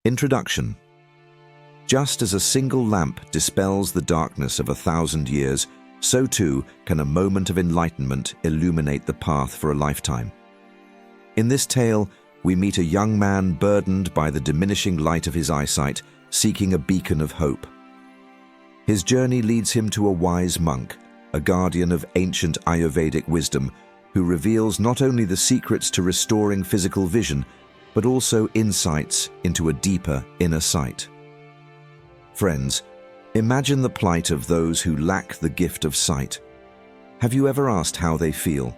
Introduction. Just as a single lamp dispels the darkness of 1,000 years, so too can a moment of enlightenment illuminate the path for a lifetime. In this tale, we meet a young man burdened by the diminishing light of his eyesight, seeking a beacon of hope. His journey leads him to a wise monk, a guardian of ancient Ayurvedic wisdom, who reveals not only the secrets to restoring physical vision, but also insights into a deeper inner sight. Friends, imagine the plight of those who lack the gift of sight. Have you ever asked how they feel?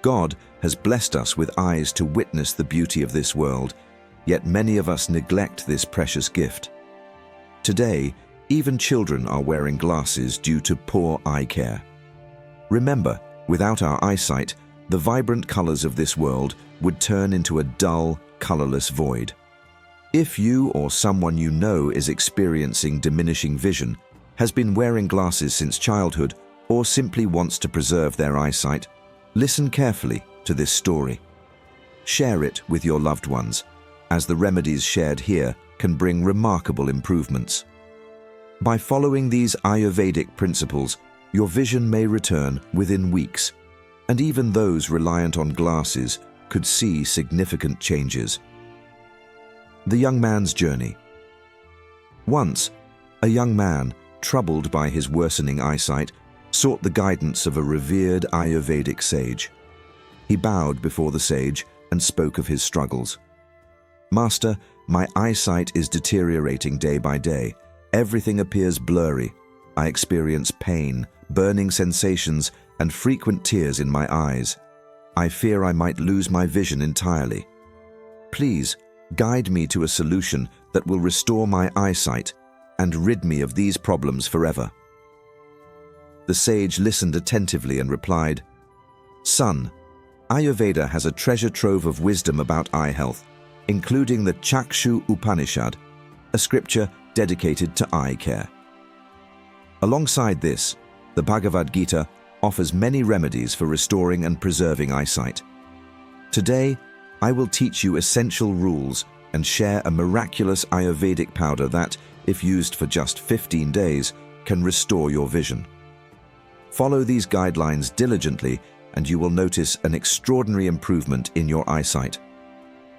God has blessed us with eyes to witness the beauty of this world, yet many of us neglect this precious gift. Today, even children are wearing glasses due to poor eye care. Remember, without our eyesight, the vibrant colors of this world would turn into a dull, colorless void. If you or someone you know is experiencing diminishing vision, has been wearing glasses since childhood, or simply wants to preserve their eyesight, listen carefully to this story. Share it with your loved ones, as the remedies shared here can bring remarkable improvements. By following these Ayurvedic principles, your vision may return within weeks, and even those reliant on glasses could see significant changes. The young man's journey. Once, a young man, troubled by his worsening eyesight, sought the guidance of a revered Ayurvedic sage. He bowed before the sage and spoke of his struggles. "Master, my eyesight is deteriorating day by day. Everything appears blurry. I experience pain, burning sensations, and frequent tears in my eyes. I fear I might lose my vision entirely. Please, guide me to a solution that will restore my eyesight and rid me of these problems forever." The sage listened attentively and replied, "Son, Ayurveda has a treasure trove of wisdom about eye health, including the Chakshu Upanishad, a scripture dedicated to eye care. Alongside this, the Bhagavad Gita offers many remedies for restoring and preserving eyesight. Today, I will teach you essential rules and share a miraculous Ayurvedic powder that, if used for just 15 days, can restore your vision. Follow these guidelines diligently and you will notice an extraordinary improvement in your eyesight.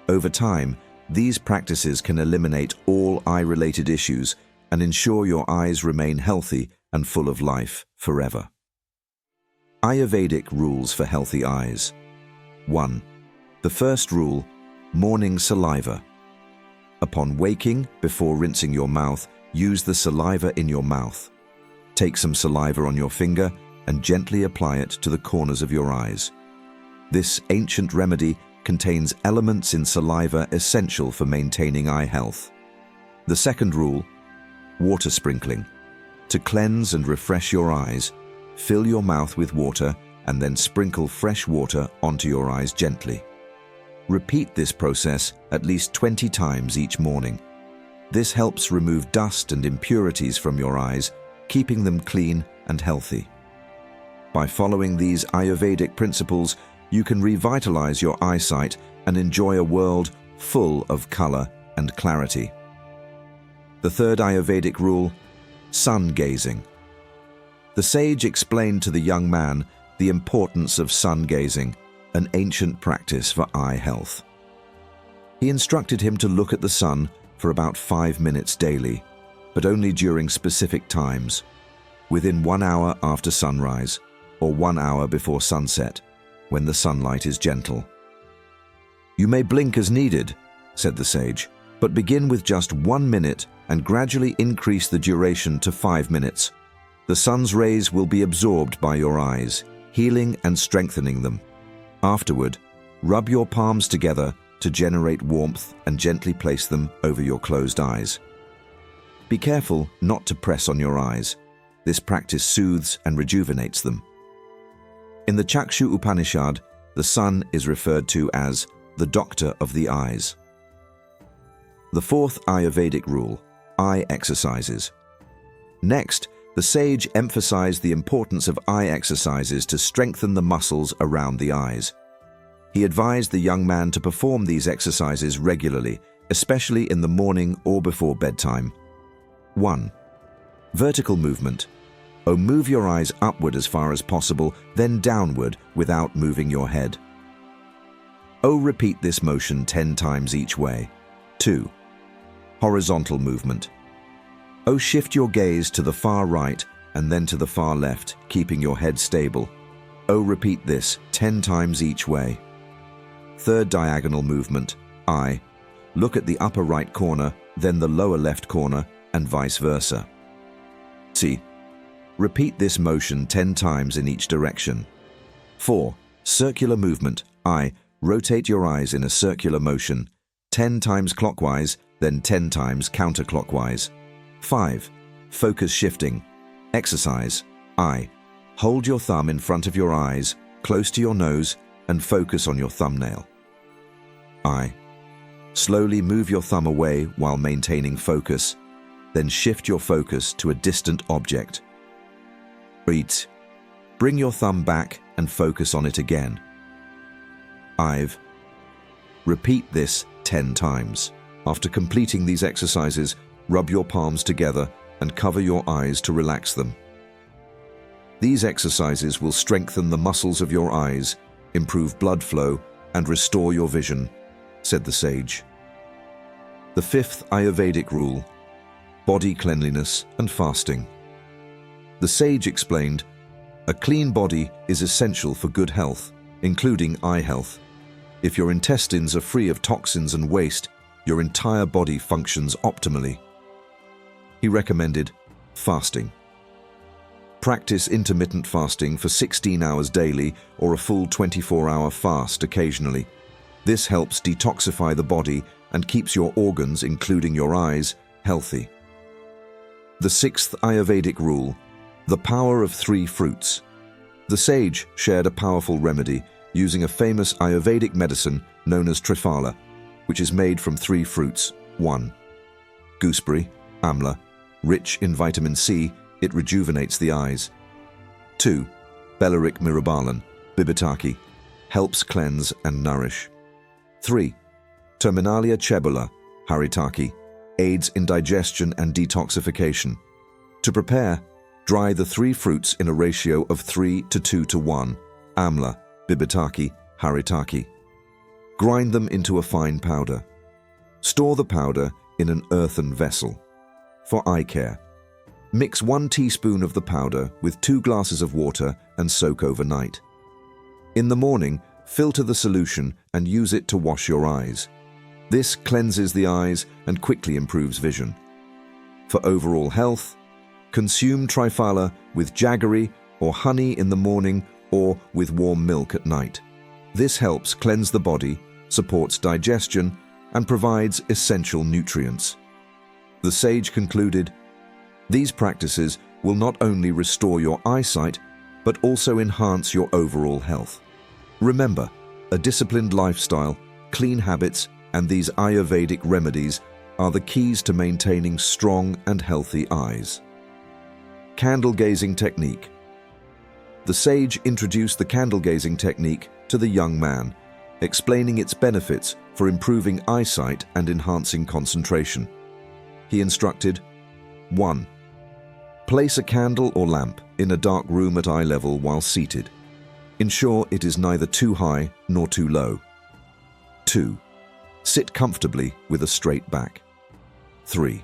Over time, these practices can eliminate all eye-related issues and ensure your eyes remain healthy and full of life forever. Ayurvedic rules for healthy eyes. 1. The first rule, morning saliva. Upon waking, before rinsing your mouth, use the saliva in your mouth. Take some saliva on your finger and gently apply it to the corners of your eyes. This ancient remedy contains elements in saliva essential for maintaining eye health. The second rule, water sprinkling. To cleanse and refresh your eyes, fill your mouth with water and then sprinkle fresh water onto your eyes gently. Repeat this process at least 20 times each morning. This helps remove dust and impurities from your eyes, keeping them clean and healthy. By following these Ayurvedic principles, you can revitalize your eyesight and enjoy a world full of color and clarity. The third Ayurvedic rule, sun gazing. The sage explained to the young man the importance of sun gazing, an ancient practice for eye health. He instructed him to look at the sun for about 5 minutes daily, but only during specific times, within 1 hour after sunrise or 1 hour before sunset, when the sunlight is gentle. "You may blink as needed," said the sage, "but begin with just 1 minute and gradually increase the duration to 5 minutes. The sun's rays will be absorbed by your eyes, healing and strengthening them. Afterward, rub your palms together to generate warmth and gently place them over your closed eyes. Be careful not to press on your eyes. This practice soothes and rejuvenates them." In the Chakshu Upanishad, the sun is referred to as the doctor of the eyes. The fourth Ayurvedic rule, eye exercises. Next, the sage emphasized the importance of eye exercises to strengthen the muscles around the eyes. He advised the young man to perform these exercises regularly especially in the morning or before bedtime. 1. Vertical movement. Move your eyes upward as far as possible, then downward without moving your head. Repeat this motion 10 times each way. 2. Horizontal movement. Shift your gaze to the far right and then to the far left, keeping your head stable. Repeat this 10 times each way. 3rd diagonal movement. Look at the upper right corner, then the lower left corner, and vice versa. C. Repeat this motion 10 times in each direction. 4. Circular movement. Rotate your eyes in a circular motion, 10 times clockwise, then 10 times counterclockwise. 5. Focus shifting. Exercise. Hold your thumb in front of your eyes, close to your nose, and focus on your thumbnail. Slowly move your thumb away while maintaining focus, then shift your focus to a distant object. 8. Bring your thumb back and focus on it again. 5. Repeat this 10 times. After completing these exercises, rub your palms together and cover your eyes to relax them. These exercises will strengthen the muscles of your eyes, improve blood flow, and restore your vision, said the sage. The 5th Ayurvedic rule: body cleanliness and fasting. The sage explained, a clean body is essential for good health, including eye health. If your intestines are free of toxins and waste, your entire body functions optimally. He recommended fasting. Practice intermittent fasting for 16 hours daily or a full 24-hour fast occasionally. This helps detoxify the body and keeps your organs, including your eyes, healthy. The 6th Ayurvedic rule: the power of 3 fruits. The sage shared a powerful remedy using a famous Ayurvedic medicine known as triphala, which is made from 3 fruits. 1. Gooseberry, amla. Rich in vitamin C, it rejuvenates the eyes. 2. Bellaric myrobalan, bibitaki. Helps cleanse and nourish. 3. Terminalia cebula, haritaki. Aids in digestion and detoxification. To prepare, dry the 3 fruits in a ratio of 3 to 2 to 1, amla, bibitaki, haritaki. Grind them into a fine powder. Store the powder in an earthen vessel. For eye care, mix 1 teaspoon of the powder with 2 glasses of water and soak overnight. In the morning, filter the solution and use it to wash your eyes. This cleanses the eyes and quickly improves vision. For overall health, consume triphala with jaggery or honey in the morning or with warm milk at night. This helps cleanse the body, supports digestion, and provides essential nutrients. The sage concluded, these practices will not only restore your eyesight, but also enhance your overall health. Remember, a disciplined lifestyle, clean habits, and these Ayurvedic remedies are the keys to maintaining strong and healthy eyes. Candle gazing technique. The sage introduced the candle gazing technique to the young man, explaining its benefits for improving eyesight and enhancing concentration. He instructed, 1. Place a candle or lamp in a dark room at eye level while seated. Ensure it is neither too high nor too low. 2. Sit comfortably with a straight back. 3.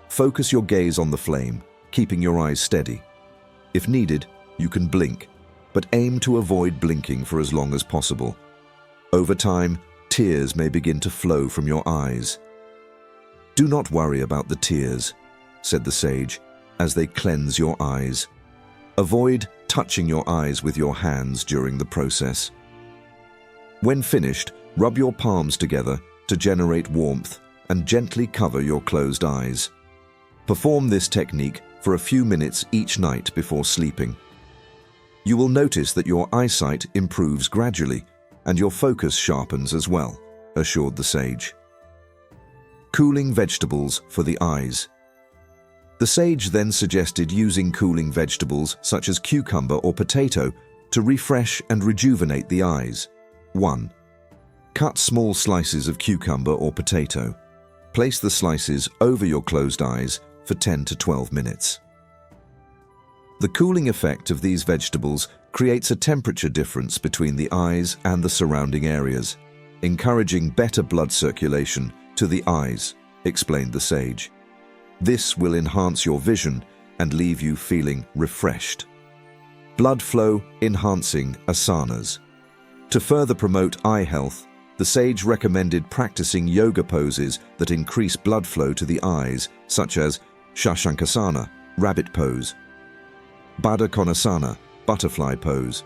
Focus your gaze on the flame, keeping your eyes steady. If needed, you can blink, but aim to avoid blinking for as long as possible. Over time, tears may begin to flow from your eyes. Do not worry about the tears, said the sage, as they cleanse your eyes. Avoid touching your eyes with your hands during the process. When finished, rub your palms together to generate warmth and gently cover your closed eyes. Perform this technique for a few minutes each night before sleeping. You will notice that your eyesight improves gradually and your focus sharpens as well, assured the sage. Cooling vegetables for the eyes. The sage then suggested using cooling vegetables such as cucumber or potato to refresh and rejuvenate the eyes. 1. Cut small slices of cucumber or potato. Place the slices over your closed eyes for 10 to 12 minutes. The cooling effect of these vegetables creates a temperature difference between the eyes and the surrounding areas, encouraging better blood circulation to the eyes, explained the sage. This will enhance your vision and leave you feeling refreshed. Blood flow enhancing asanas. To further promote eye health, the sage recommended practicing yoga poses that increase blood flow to the eyes, such as Shashankasana, rabbit pose, Baddha Konasana, butterfly pose.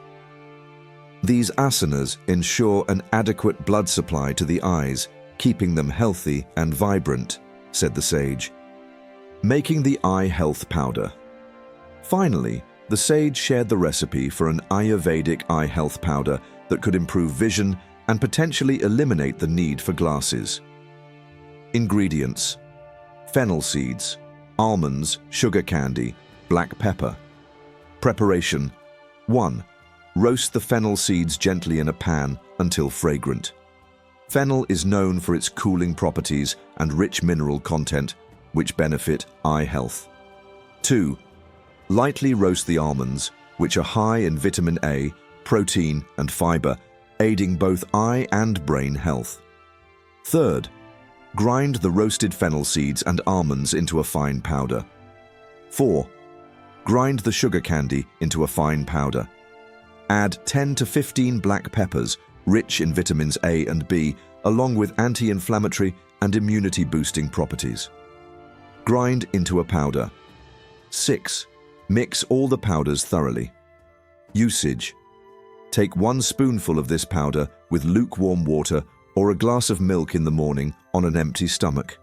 These asanas ensure an adequate blood supply to the eyes, keeping them healthy and vibrant, said the sage. Making the eye health powder. Finally, the sage shared the recipe for an Ayurvedic eye health powder that could improve vision and potentially eliminate the need for glasses. Ingredients: fennel seeds, almonds, sugar candy, black pepper. Preparation: 1. Roast the fennel seeds gently in a pan until fragrant. Fennel is known for its cooling properties and rich mineral content, which benefit eye health. 2. Lightly roast the almonds, which are high in vitamin A, protein, and fiber, aiding both eye and brain health. 3. Grind the roasted fennel seeds and almonds into a fine powder. 4. Grind the sugar candy into a fine powder. Add 10 to 15 black peppers, rich in vitamins A and B, along with anti-inflammatory and immunity-boosting properties. Grind into a powder. 6. Mix all the powders thoroughly. Usage: take 1 spoonful of this powder with lukewarm water or a glass of milk in the morning on an empty stomach.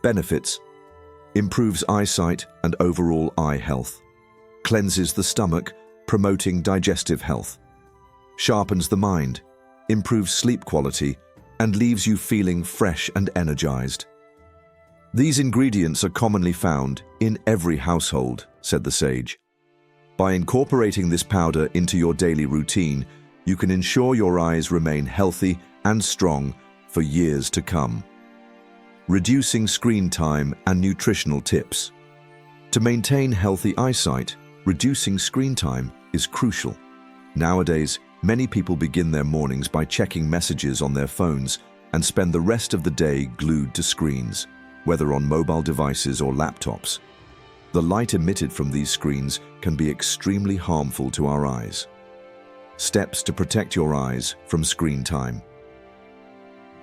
Benefits: improves eyesight and overall eye health. Cleanses the stomach, promoting digestive health. Sharpens the mind, improves sleep quality, and leaves you feeling fresh and energized. These ingredients are commonly found in every household, said the sage. By incorporating this powder into your daily routine, you can ensure your eyes remain healthy and strong for years to come. Reducing screen time and nutritional tips. To maintain healthy eyesight, reducing screen time is crucial. Nowadays, many people begin their mornings by checking messages on their phones and spend the rest of the day glued to screens, whether on mobile devices or laptops. The light emitted from these screens can be extremely harmful to our eyes. Steps to protect your eyes from screen time.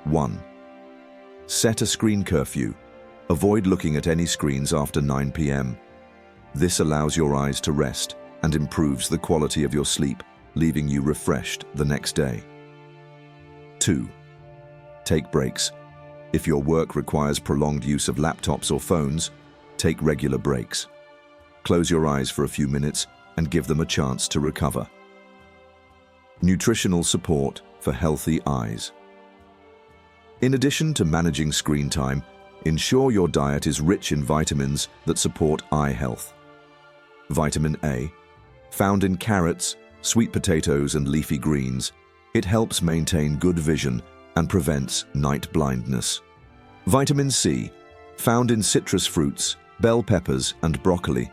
1. Set a screen curfew. Avoid looking at any screens after 9 p.m. This allows your eyes to rest and improves the quality of your sleep, leaving you refreshed the next day. 2. Take breaks. If your work requires prolonged use of laptops or phones, take regular breaks. Close your eyes for a few minutes and give them a chance to recover. Nutritional support for healthy eyes. In addition to managing screen time, ensure your diet is rich in vitamins that support eye health. Vitamin A, found in carrots, sweet potatoes, and leafy greens, it helps maintain good vision and prevents night blindness. Vitamin C, found in citrus fruits, bell peppers, and broccoli,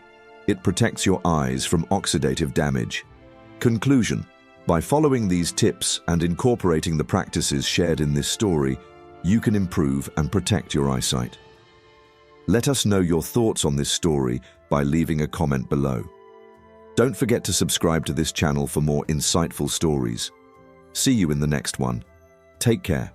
it protects your eyes from oxidative damage. Conclusion: by following these tips and incorporating the practices shared in this story, you can improve and protect your eyesight. Let us know your thoughts on this story by leaving a comment below. Don't forget to subscribe to this channel for more insightful stories. See you in the next one. Take care.